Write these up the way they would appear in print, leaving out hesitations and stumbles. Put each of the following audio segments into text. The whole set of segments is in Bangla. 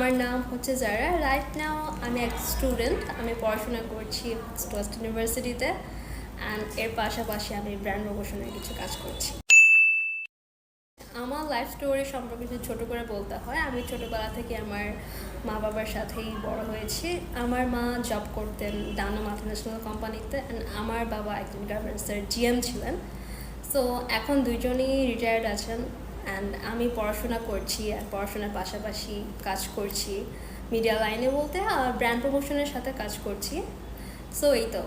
আমার নাম হচ্ছে যারা। রাইট নাও আমি এক স্টুডেন্ট, আমি পড়াশোনা করছি ওয়েস্ট ইউনিভার্সিটিতে, অ্যান্ড এর পাশাপাশি আমি ব্র্যান্ড প্রমোশনের কিছু কাজ করছি। আমার লাইফ স্টোরি সম্পর্কে যদি ছোটো করে বলতে হয়, আমি ছোটোবেলা থেকে আমার মা বাবার সাথেই বড় হয়েছি। আমার মা জব করতেন ডানো মাল্টিন্যাশনাল কোম্পানিতে, অ্যান্ড আমার বাবা একজন গার্মেন্টসের জিএম ছিলেন। সো এখন দুজনেই রিটায়ার্ড আছেন, অ্যান্ড আমি পড়াশোনা করছি আর পড়াশোনার পাশাপাশি কাজ করছি মিডিয়া লাইনে বলতে ব্র্যান্ড প্রমোশনের সাথে কাজ করছি। সো এই তো।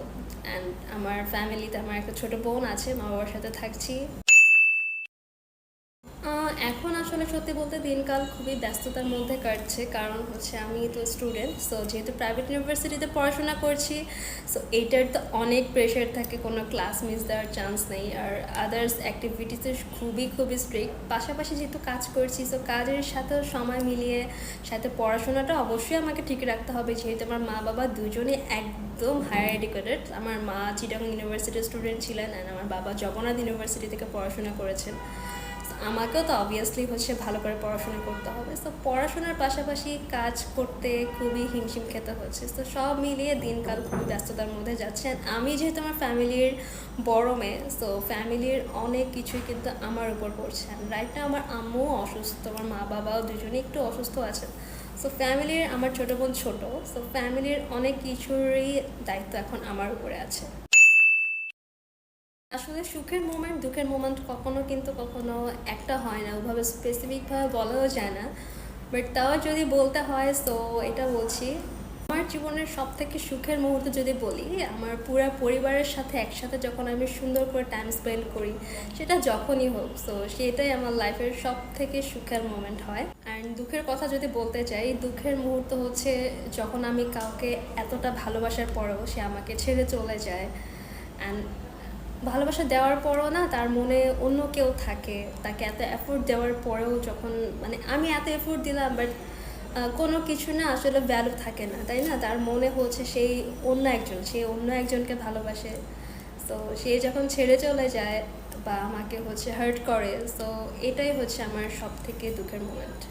অ্যান্ড আমার ফ্যামিলিতে আমার একটা ছোটো বোন আছে, মা বাবার সাথে থাকছি। এখন আসলে সত্যি বলতে দিনকাল খুবই ব্যস্ততার মধ্যে কাটছে, কারণ হচ্ছে আমি তো স্টুডেন্ট। সো যেহেতু প্রাইভেট ইউনিভার্সিটিতে পড়াশোনা করছি, সো এইটার তো অনেক প্রেশার থাকে, কোনো ক্লাস মিস দেওয়ার চান্স নেই, আর আদার্স অ্যাক্টিভিটিসে খুবই স্ট্রিক্ট। পাশাপাশি যেহেতু কাজ করছি, সো কাজের সাথেও সময় মিলিয়ে সাথে পড়াশোনাটা অবশ্যই আমাকে ঠিক রাখতে হবে, যেহেতু আমার মা বাবা দুজনেই একদম হায়ার এডুকেটেড। আমার মা চিটাগং ইউনিভার্সিটির স্টুডেন্ট ছিলেন, অ্যান্ড আমার বাবা জগন্নাথ ইউনিভার্সিটি থেকে পড়াশোনা করেছেন। আমাকেও তো অবভিয়াসলি হচ্ছে ভালো করে পড়াশোনা করতে হবে। সো পড়াশোনার পাশাপাশি কাজ করতে খুবই হিমশিম খেতে হচ্ছে। তো সব মিলিয়ে দিনকাল খুবই ব্যস্ততার মধ্যে যাচ্ছে। আমি যেহেতু আমার ফ্যামিলির বড় মেয়ে, সো ফ্যামিলির অনেক কিছুই কিন্তু আমার উপর পড়ছে। রাইট না আমার আম্মুও অসুস্থ, আমার মা বাবাও দুজনেই একটু অসুস্থ আছেন। সো ফ্যামিলির, আমার ছোটো বোন ছোটো, সো ফ্যামিলির অনেক কিছুরই দায়িত্ব এখন আমার উপরে আছে। আসলে সুখের মোমেন্ট দুঃখের মোমেন্ট কখনো একটা হয় না, ওভাবে স্পেসিফিকভাবে বলাও যায় না। বাট তাও যদি বলতে হয়, সো এটা বলছি, আমার জীবনের সব থেকে সুখের মুহূর্ত যদি বলি, আমার পুরো পরিবারের সাথে একসাথে যখন আমি সুন্দর করে টাইম স্পেন্ড করি, সেটা যখনই হোক, সো সেটাই আমার লাইফের সব থেকে সুখের মোমেন্ট হয়। অ্যান্ড দুঃখের কথা যদি বলতে চাই, দুঃখের মুহূর্ত হচ্ছে যখন আমি কাউকে এতটা ভালোবাসার পরেও সে আমাকে ছেড়ে চলে যায়, অ্যান্ড ভালোবাসা দেওয়ার পরও না তার মনে অন্য কেউ থাকে, তাকে এত এফোর্ট দেওয়ার পরেও যখন মানে আমি এত এফোর্ট দিলাম, বাট কোনো কিছু না আসলে ভ্যালু থাকে না, তাই না? তার মনে হচ্ছে সে অন্য একজনকে ভালোবাসে। তো সে যখন ছেড়ে চলে যায় বা আমাকে হচ্ছে হার্ট করে, তো এটাই হচ্ছে আমার সব থেকে দুঃখের মোমেন্ট।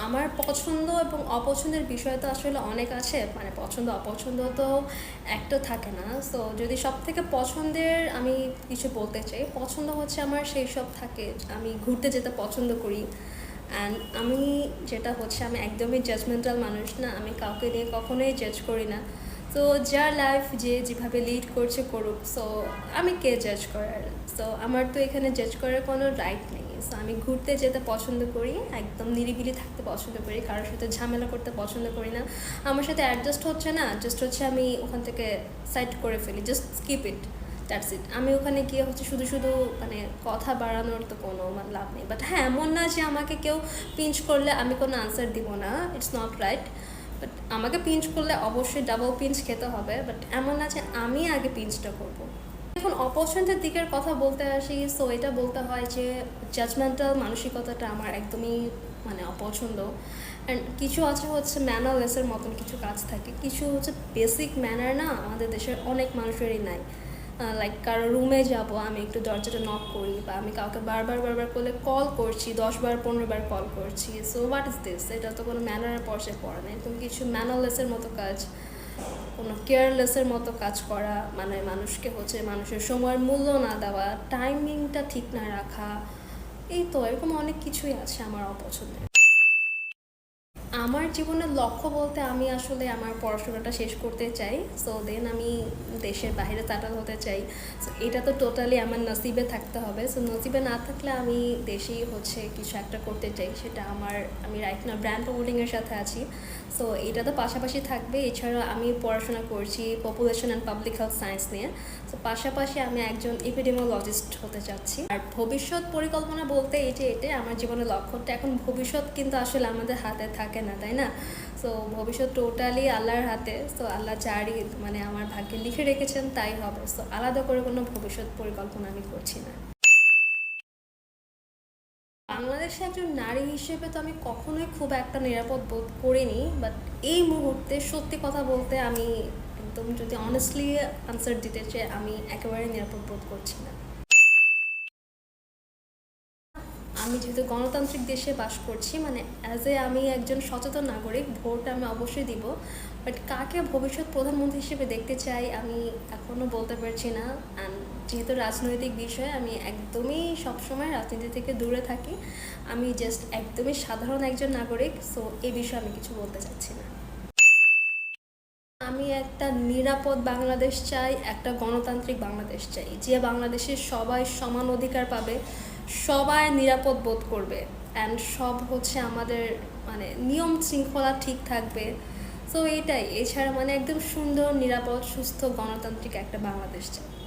আমার পছন্দ এবং অপছন্দের বিষয় তো আসলে অনেক আছে, মানে পছন্দ অপছন্দ তো একটা থাকে না। সো যদি সব থেকে পছন্দের আমি কিছু বলতে চাই, পছন্দ হচ্ছে আমার সেই সব থাকে, আমি ঘুরতে যেতে পছন্দ করি। অ্যান্ড আমি যেটা হচ্ছে আমি একদমই জাজমেন্টাল মানুষ না, আমি কাউকে নিয়ে কখনোই জাজ করি না। তো যার লাইফ যে যেভাবে লিড করছে করুক, সো আমি কে জাজ করার? সো আমার তো এখানে জাজ করার কোনো রাইট নেই। সো আমি ঘুরতে যেতে পছন্দ করি, একদম নিরিবিলি থাকতে পছন্দ করি, কারোর সাথে ঝামেলা করতে পছন্দ করি না। আমার সাথে অ্যাডজাস্ট হচ্ছে না, জাস্ট হচ্ছে আমি ওখান থেকে সাইড করে ফেলি, just skip it, that's it. আমি ওখানে গিয়ে হচ্ছে শুধু মানে কথা বাড়ানোর তো কোনো মানে লাভ নেই। বাট হ্যাঁ, এমন না যে আমাকে কেউ পিঞ্চ করলে আমি কোনো আনসার দিব না, ইটস নট রাইট। বাট আমাকে পিঞ্চ করলে অবশ্যই ডাবল পিঞ্চ খেতে হবে, বাট এমন না যে আমি আগে পিঞ্চটা করবো। এখন অপছন্দের দিকের কথা বলতে আসি, সো এটা বলতে হয় যে জাজমেন্টাল মানসিকতাটা আমার একদমই মানে অপছন্দ। অ্যান্ড কিছু আছে হচ্ছে ম্যানারলেসের মতন কিছু কাজ থাকে, কিছু হচ্ছে বেসিক ম্যানার না আমাদের দেশের অনেক মানুষেরই নাই। লাইক কারো রুমে যাব, আমি একটু দরজাটা নক করি, বা আমি কাউকে বারবার করলে কল করছি, 10 বার 15 বার কল করছি। So what is this? এটা তো কোনো ম্যানারের পর্যায়ে পড়ে না। এরকম কিছু ম্যানারলেসের মতো কাজ, কোনো কেয়ারলেসের মতো কাজ করা, মানে মানুষকে হচ্ছে মানুষের সময়ের মূল্য না দেওয়া, টাইমিংটা ঠিক না রাখা, এই তো এরকম অনেক কিছুই আছে আমার অপছন্দের। আমার জীবনের লক্ষ্য বলতে আমি আসলে আমার পড়াশোনাটা শেষ করতে চাই, সো দেন আমি দেশের বাইরে সেটেল হতে চাই। সো এটা তো টোটালি আমার নসিবে থাকতে হবে। সো নসিবে না থাকলে আমি দেশেই হচ্ছে কিছু একটা করতে চাই, সেটা আমি রাইট না ব্র্যান্ড প্রমোটিংয়ের সাথে আছি। সো এটা তো পাশাপাশি থাকবে। এছাড়া আমি পড়াশোনা করছি population and public health science নিয়ে। সো পাশাপাশি আমি একজন এপিডেমিওলজিস্ট হতে চাচ্ছি। আর ভবিষ্যৎ পরিকল্পনা বলতে এটাই আমার জীবনের লক্ষ্যটা। এখন ভবিষ্যৎ কিন্তু আসলে আমাদের হাতে থাকে না, তাই না? সো ভবিষ্যৎ টোটালি আল্লাহর হাতে। সো আল্লাহ যারই মানে আমার ভাগ্যে লিখে রেখেছেন তাই হবে। সো আলাদা করে কোনো ভবিষ্যৎ পরিকল্পনা আমি করছি না। বাংলাদেশে একজন নারী হিসেবে তো আমি কখনোই খুব একটা নিরাপদ বোধ করিনি, বাট এই মুহূর্তে সত্যি কথা বলতে আমি একদম যদি অনেস্টলি আনসার দিতে চাই, আমি একেবারে নিরাপদ বোধ করছি না। আমি যেহেতু গণতান্ত্রিক দেশে বাস করছি, মানে অ্যাজ এ আমি একজন সচেতন নাগরিক, ভোট আমি অবশ্যই দিব। বাট কাকে ভবিষ্যৎ প্রধানমন্ত্রী হিসেবে দেখতে চাই আমি এখনও বলতে পারছি না। অ্যান্ড যেহেতু রাজনৈতিক বিষয়, আমি একদমই সবসময় রাজনীতি থেকে দূরে থাকি। আমি জাস্ট একদমই সাধারণ একজন নাগরিক, সো এই বিষয়ে আমি কিছু বলতে চাচ্ছি না। আমি একটা নিরাপদ বাংলাদেশ চাই, একটা গণতান্ত্রিক বাংলাদেশ চাই, যে বাংলাদেশের সবাই সমান অধিকার পাবে, সবাই নিরাপদ বোধ করবে, অ্যান্ড সব হচ্ছে আমাদের মানে নিয়ম শৃঙ্খলা ঠিক থাকবে। সো এইটাই, এছাড়া মানে একদম সুন্দর, নিরাপদ, সুস্থ, গণতান্ত্রিক একটা বাংলাদেশ চাই।